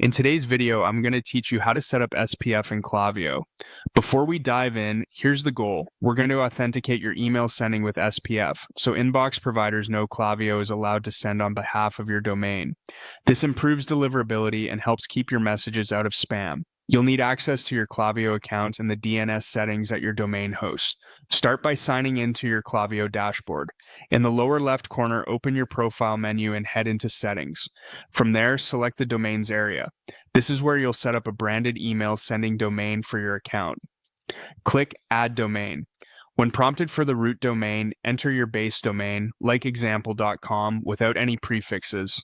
In today's video, I'm going to teach you how to set up SPF in Klaviyo. Before we dive in, here's the goal. We're going to authenticate your email sending with SPF, so inbox providers know Klaviyo is allowed to send on behalf of your domain. This improves deliverability and helps keep your messages out of spam. You'll need access to your Klaviyo account and the DNS settings at your domain host. Start by signing into your Klaviyo dashboard. In the lower left corner, open your profile menu and head into Settings. From there, select the Domains area. This is where you'll set up a branded email sending domain for your account. Click Add Domain. When prompted for the root domain, enter your base domain, like example.com, without any prefixes.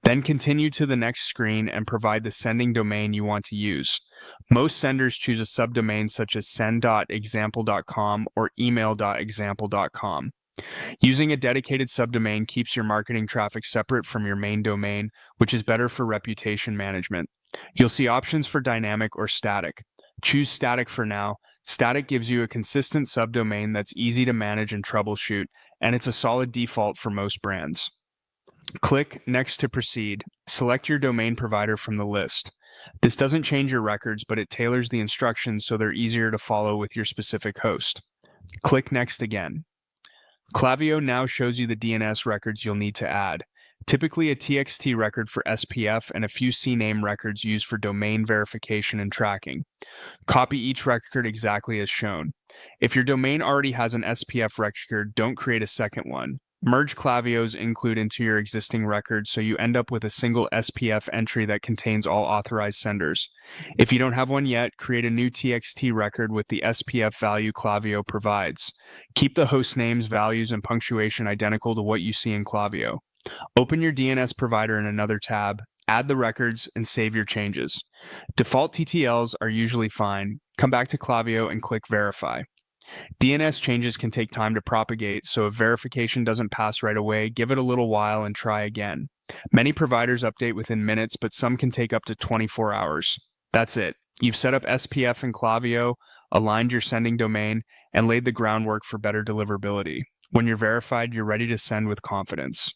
Then continue to the next screen and provide the sending domain you want to use. Most senders choose a subdomain such as send.example.com or email.example.com. Using a dedicated subdomain keeps your marketing traffic separate from your main domain, which is better for reputation management. You'll see options for dynamic or static. Choose static for now. Static gives you a consistent subdomain that's easy to manage and troubleshoot, and it's a solid default for most brands. Click Next to proceed. Select your domain provider from the list. This doesn't change your records, but it tailors the instructions so they're easier to follow with your specific host. Click Next again. Klaviyo now shows you the DNS records you'll need to add. Typically a TXT record for SPF and a few CNAME records used for domain verification and tracking. Copy each record exactly as shown. If your domain already has an SPF record, don't create a second one. Merge Klaviyos include into your existing record so you end up with a single SPF entry that contains all authorized senders. If you don't have one yet, create a new TXT record with the SPF value Klaviyo provides. Keep the host names, values, and punctuation identical to what you see in Klaviyo. Open your DNS provider in another tab, add the records, and save your changes. Default TTLs are usually fine. Come back to Klaviyo and click Verify. DNS changes can take time to propagate, so if verification doesn't pass right away, give it a little while and try again. Many providers update within minutes, but some can take up to 24 hours. That's it. You've set up SPF in Klaviyo, aligned your sending domain, and laid the groundwork for better deliverability. When you're verified, you're ready to send with confidence.